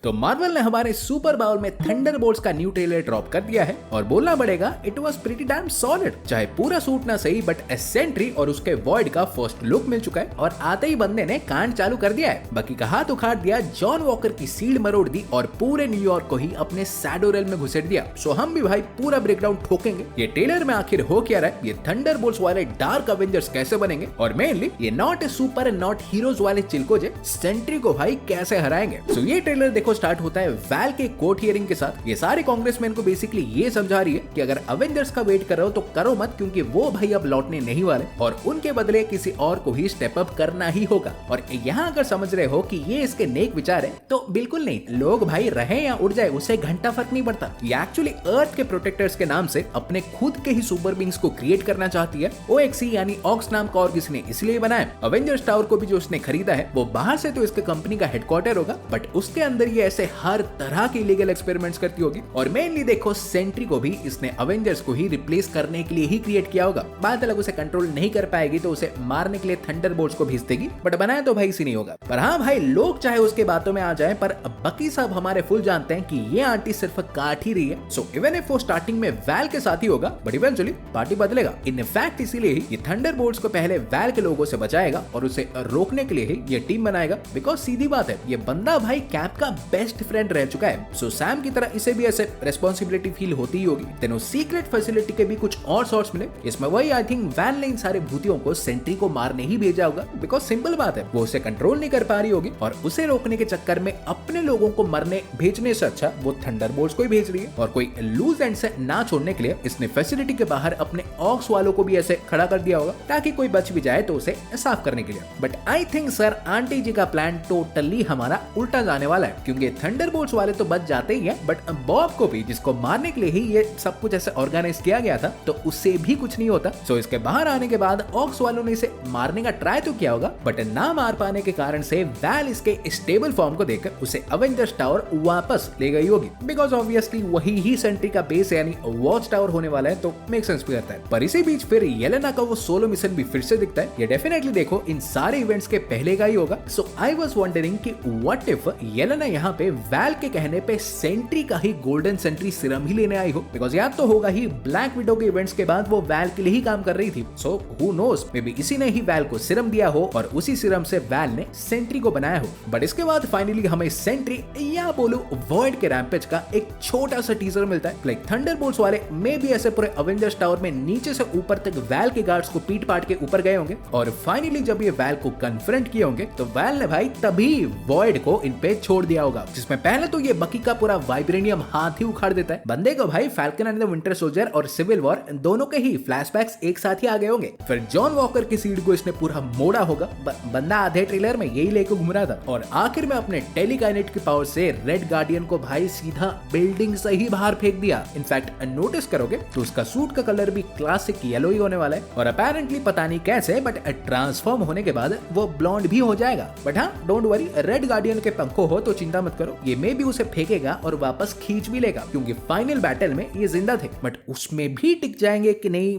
तो मार्वल ने हमारे सुपर बाउल में थंडरबोल्ट्स का न्यू ट्रेलर ड्रॉप कर दिया है और बोलना पड़ेगा it was pretty dam solid. चाहे पूरा सूट ना सही बट सेंट्री और उसके वॉइड का फर्स्ट लुक मिल चुका है और आते ही बंदे ने कांड चालू कर दिया है। बाकी का हाथ उखाड़ दिया, जॉन वॉकर की सील मरोड़ दी और पूरे न्यूयॉर्क को ही अपने शैडो रेल में घुसेड़ दिया। सो हम भी भाई पूरा ब्रेकडाउन ठोकेंगे ये ट्रेलर में आखिर हो क्या रहा है, ये थंडरबोल्ट्स वाले डार्क अवेंजर्स कैसे बनेंगे और मेनली ये नॉट सुपर नॉट हीरोज वाले चिलकोजे सेंट्री को भाई कैसे हराएंगे। सो ये ट्रेलर देखो स्टार्ट होता है वैल के कोर्ट हियरिंग के साथ। ये सारे कांग्रेसमैन को बेसिकली ये समझा रही है कि अगर अवेंजर्स का वेट कर रहे हो तो करो मत, क्योंकि वो भाई अब लौटने नहीं वाले और उनके बदले किसी और को ही स्टेप अप करना ही होगा। और यहाँ अगर समझ रहे हो कि ये इसके नेक विचार है तो बिल्कुल नहीं, लोग भाई रहे या उड़ जाए उससे घंटा फर्क नहीं पड़ता। ये एक्चुअली अर्थ के प्रोटेक्टर्स के नाम से अपने खुद के ही सुपर बींग्स को क्रिएट करना चाहती है। OXE यानी ऑक्स नाम का ऑर्ग इसने इसलिए बनाया। अवेंजर्स टावर को भी जो उसने खरीदा है वो बाहर से तो इसके कंपनी का हेडक्वार्टर होगा बट उसके अंदर ये ऐसे हर तरह के इलीगल एक्सपेरिमेंट्स करती होगी। और मेनली देखो सेंट्री को भी इसने अवेंजर्स को ही रिप्लेस करने के लिए ही क्रिएट किया होगा। बात अलग उसे कंट्रोल नहीं कर पाएगी तो उसे मारने के लिए थंडरबोल्ट्स को भेज देगी, बट बनाया तो भाई इसी नहीं होगा। पर हाँ भाई, लोग चाहे उसके बातों में आ जाए पर बकी साहब हमारे फुल जानते हैं कि ये आंटी सिर्फ काट ही रही है। सो इवन इफ वो स्टार्टिंग में वैल के साथ ही होगा बट इवेंचुअली पार्टी बदलेगा। इन फैक्ट इसीलिए ही ये थंडरबोल्ट्स को पहले वैल के लोगों से बचाएगा और उसे रोकने के लिए ही ये टीम बनाएगा। बिकॉज सीधी बात है, ये बंदा भाई कैप का बेस्ट फ्रेंड रह चुका है। सो सैम की तरह इसे भी ऐसे रेस्पॉन्सिबिलिटी फील होती ही होगी। तेनो सीक्रेट फैसिलिटी के भी कुछ और सॉर्ट्स मिले। इसमें वही आई थिंक वैल ने इन सारे भूतियों को सेंट्री को मारने ही भेजा होगा। बिकॉज सिंपल बात है, वो उसे कंट्रोल नहीं कर पा रही होगी और उसे रोकने के चक्कर में अपने लोगों को मरने भेजने से अच्छा वो थंडरबोल्ट्स को ही भेज रही है। और कोई लूज एंड से ना छोड़ने के लिए इसने फैसिलिटी के बाहर अपने ऑक्स वालों को भी ऐसे खड़ा कर दिया होगा ताकि कोई बच भी जाए तो उसे साफ करने के लिए। But I think sir aunty ji का प्लान टोटली हमारा उल्टा जाने वाला है, क्योंकि थंडरबोल्ट्स वाले तो बच जाते ही है बट बॉब को भी, जिसको मारने के लिए ही ये सब कुछ ऐसे ऑर्गेनाइज किया गया था, तो उससे भी कुछ नहीं होता। सो इसके बाहर आने के बाद ऑक्स वालों ने इसे मारने का ट्राई तो किया होगा बट ना मार पाने के कारण से वैल इसके स्टेबल फॉर्म को देखकर उसे अवेंजर्स टावर वापस ले गई होगी। बिकॉज ऑब्वियसली वही ही सेंट्री का बेस यानी वॉच टावर होने वाला है, तो मेक सेंस भी करता है। पर इसी बीच फिर येलेना का वो सोलो मिशन भी फिर से दिखता है। ये डेफिनेटली देखो इन सारे इवेंट्स के पहले का ही होगा। सो आई वाज वंडरिंग कि व्हाट इफ येलेना यहाँ पे वैल के कहने पे सेंट्री का ही गोल्डन सेंट्री सीरम ही लेने आई हो। बिकॉज याद तो होगा ही ब्लैक विडो के इवेंट्स के बाद वो वैल के लिए ही काम कर रही थी। So who knows, may be इसी ने ही वैल को सीरम दिया हो और उसी सीरम से वैल ने सेंट्री को बनाया हो। बट इसके बाद फाइनली हमें सेंट्री या बोलूं वॉइड के रैम्पेज का एक छोटा सा टीजर मिलता है। लाइक थंडरबोल्ट्स वाले मे भी ऐसे पूरे अवेंजर्स टावर में नीचे से ऊपर तक वैल के गार्ड्स को पीट पाट के ऊपर गए होंगे और फाइनली जब ये वैल को कन्फ्रंट किए होंगे तो वैल ने भाई तभी वॉइड को इन पे छोड़ दिया होगा, जिसमें पहले तो ये बकी का पूरा वाइब्रेनियम हाथ ही उखाड़ देता है। बंदे को भाई falcon and the winter soldier और सिविल वॉर दोनों के ही फ्लैशबैक्स एक साथ ही आ गए होंगे। फिर जॉन वॉकर की सीट को इसने पूरा मोड़ा होगा। बंदा आधे ट्रेलर में यही लेके घूम रहा था और आखिर में अपने टेलीकाइनेट की पावर से रेड गार्डियन को भाई सीधा बिल्डिंग से ही बाहर फेंक दिया। इनफैक्ट नोटिस करोगे तो उसका सूट का कलर भी क्लासिक येलो ही होने वाला है और अपेरेंटली पता नहीं कैसे बट ट्रांसफॉर्म होने के बाद वो ब्लॉन्ड भी हो जाएगा। बट हाँ, डोंट वरी, रेड गार्डियन के पंखों हो तो चिंता मत करो, ये मे भी उसे फेंकेगा और वापस खींच भी लेगा, क्योंकि फाइनल बैटल में ये जिंदा थे बट उसमें भी टिक जाएंगे कि नहीं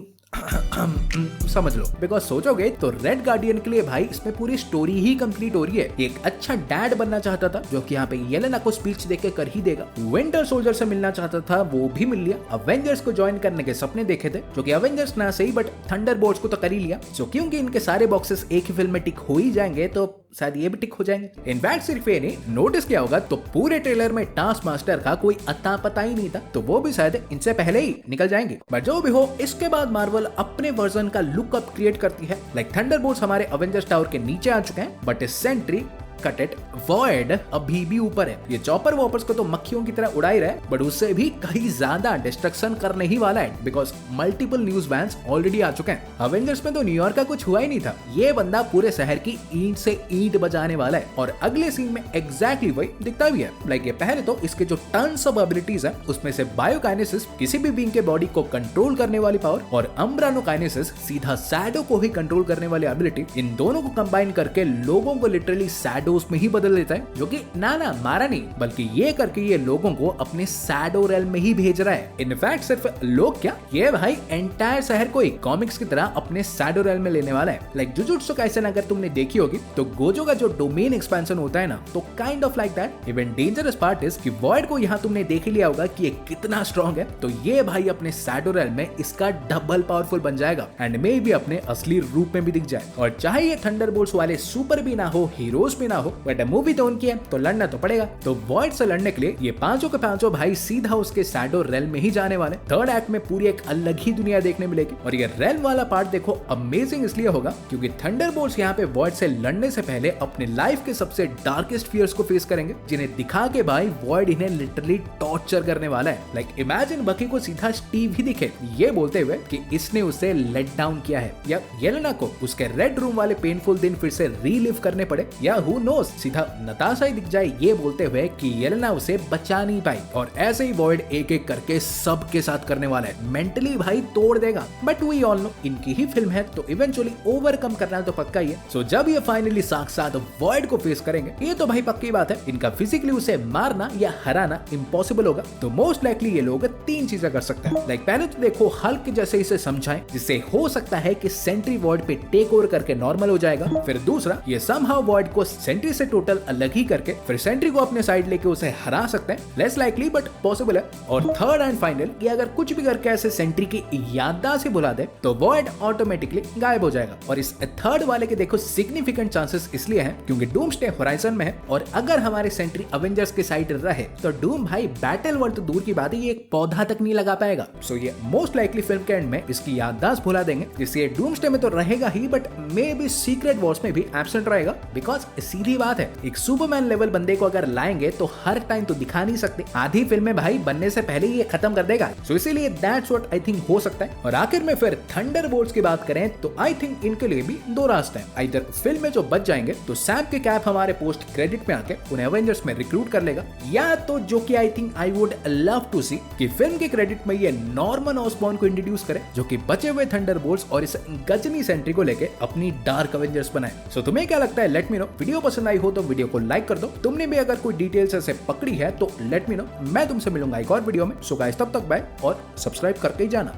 समझ लो। बिकॉज सोचोगे तो रेड गार्डियन के लिए भाई इसमें पूरी स्टोरी ही कंप्लीट हो रही है। एक अच्छा डैड बनना चाहता था जो कि यहाँ पे येलेना को स्पीच देके कर ही देगा। विंटर सोल्जर से मिलना चाहता था, वो भी मिल लिया। अवेंजर्स को ज्वाइन करने के सपने देखे थे जो कि अवेंजर्स ना सही बट थंडरबोल्ट्स को तो कर ही लिया। सो क्योंकि इनके सारे बॉक्सेस एक ही फिल्म में टिक हो ही जाएंगे तो शायद ये भी टिक हो जाएंगे। इनफैक्ट सिर्फ ये नहीं, नोटिस किया होगा तो पूरे ट्रेलर में टास्क मास्टर का कोई अता पता ही नहीं था, तो वो भी शायद इनसे पहले ही निकल जाएंगे। बट जो भी हो, इसके बाद मार्वल अपने वर्जन का लुकअप क्रिएट करती है। लाइक थंडरबोल्ट्स हमारे अवेंजर्स टावर के नीचे आ चुके हैं but Sentry cut it void अभी भी ऊपर है। ये चॉपर वॉपर्स को तो मक्खियों की तरह उड़ा ही रहा है बट उससे भी कहीं ज्यादा डिस्ट्रक्शन करने ही वाला है, because multiple news vans already आ चुके हैं। अवेंजर्स में तो न्यूयॉर्क का कुछ हुआ ही नहीं था, ये बंदा पूरे शहर की ईंट से ईंट बजाने वाला है और अगले सीन में एग्जैक्टली वही दिखता भी है। लाइक ये पहले तो इसके जो टन्स ऑफ एबिलिटीज है उसमें से बायोकाइनेसिस किसी भी बीइंग के बॉडी को कंट्रोल करने वाली पावर और अम्ब्रानोकाइनेसिस सीधा शैडो को ही कंट्रोल करने वाली एबिलिटी, इन दोनों को कंबाइन करके लोगों को लिटरली शैडो शैडोज में ही बदल देता है, जो कि ना मारा नहीं बल्कि ये करके ये लोगों को अपने शैडो रेल्म में ही भेज रहा है। इनफैक्ट सिर्फ लोग क्या, ये भाई एंटायर शहर को ही कॉमिक्स की तरह अपने शैडो रेल्म में लेने वाला है। लाइक जुजुत्सु काइसेन अगर तुमने देखी होगी तो गोजो का जो डोमेन एक्सपेंशन होता है ना, तो kind of like that. Even dangerous part is कि वॉइड को यहाँ तुमने देख ही लिया होगा कि ये कितना स्ट्रॉन्ग है, तो ये भाई अपने शैडो रेल्म में इसका डबल पावरफुल बन जाएगा एंड मे भी अपने असली रूप में भी दिख जाए। और चाहे ये थंडरबोल्ट्स वाले सुपर भी ना हो, हीरोज भी ना हो, बट मूवी तो उनकी है तो लड़ना तो पड़ेगा। तो वॉइड से लड़ने के लिए ये पांचों के पांचों भाई सीधा उसके शैडो रेल्म में ही जाने वाले। थर्ड एक्ट में पूरी एक अलग ही दुनिया देखने मिलेगी। और ये रेल्म वाला पार्ट देखो अमेजिंग इसलिए होगा क्योंकि थंडरबोल्ट्स यहाँ पे वॉइड से लड़ने से पहले अपने लाइफ के सबसे डार्केस्ट फियर्स को फेस करेंगे, जिन्हें दिखा के भाई वॉइड इन्हें लिटरली टॉर्चर करने वाला है। लाइक इमेजिन बकी को सीधा स्टीव ही दिखे ये बोलते हुए कि इसने उसे लेट डाउन किया है, या येलेना को उसके रेड रूम वाले पेनफुल दिन फिर से रीलिव करने पड़े, या हु नोस सीधा नताशा ही दिख जाए ये बोलते हुए कि येलेना उसे बचा नहीं पाई। और ऐसे ही वॉइड एक एक करके सबके साथ करने वाला है, मेंटली भाई तोड़ देगा। बट वी ऑल नो इनकी ही फिल्म है तो इवेंचुअली ओवरकम करना तो पक्का ही है। सो जब ये फाइनली साथ वॉइड को फेस करेंगे, ये तो भाई पक्की बात है, इनका फिजिकली उसे मारना या हराना इम्पॉसिबल होगा। तो मोस्ट लाइकली ये लोग तीन चीजें कर सकते हैं। लाइक पहले तो देखो हल्क जैसे इसे समझाएं, जिससे हो सकता है कि सेंट्री वॉइड पे टेक ओवर करके नॉर्मल हो जाएगा। फिर दूसरा, ये समहाउ वॉइड को सेंट्री से टोटल अलग ही करके फिर सेंट्री को अपने साइड लेके उसे हरा सकते हैं, लेस लाइकली बट पॉसिबल है। और थर्ड एंड फाइनल, ये अगर कुछ भी करके ऐसे सेंट्री की याददाश्त से भुला दे तो वॉइड ऑटोमेटिकली गायब हो जाएगा। और इस थर्ड वाले के देखो सिग्निफिकेंट चांसेस इसलिए हैं क्योंकि डूम्सडे होराइजन में है, और अगर हमारे सेंट्री अवेंजर्स के साइड रहे तो डूम भाई बैटल वर्ल्ड तो दूर की बात है, ये एक पौधा तक नहीं लगा पाएगा। सो ये मोस्ट लाइकली फिल्म के एंड में इसकी याददाश्त भुला देंगे, जिससे डूम्सडे में तो रहेगा ही but may be Secret Wars में भी एब्सेंट रहेगा। बिकॉज सीधी बात है, एक सुपरमैन लेवल बंदे को अगर लाएंगे तो हर टाइम तो दिखा नहीं सकते, आधी फिल्म में भाई बनने से पहले ये खत्म कर देगा। सो इसीलिए दैट्स व्हाट आई थिंक हो सकता है। और आखिर में फिर थंडरबोल्ट्स की बात करें तो आई थिंक इनके लिए भी दो रास्ते हैं। इधर फिल्म में जो बच जाएंगे तो सैम के कैप हमारे पोस्ट क्रेडिट में आके उन्हें एवेंजर्स में रिक्रूट कर लेगा, या तो जो कि I think I would love to see कि फिल्म के क्रेडिट में ये नॉर्मन ऑसबॉर्न को इंट्रोड्यूस करे, जो कि बचे हुए थंडरबोल्ट्स और इस गजनी सेंट्री को लेके अपनी डार्क एवेंजर्स बनाए। सो तुम्हें क्या लगता है, लेट मी नो। वीडियो पसंद आई हो तो वीडियो को लाइक कर दो। तुमने भी अगर कोई डिटेल्स ऐसे पकड़ी है तो लेट मी नो। मैं तुमसे मिलूंगा एक और वीडियो में। सो गाइस तब तक बाय और सब्सक्राइब करके ही जाना।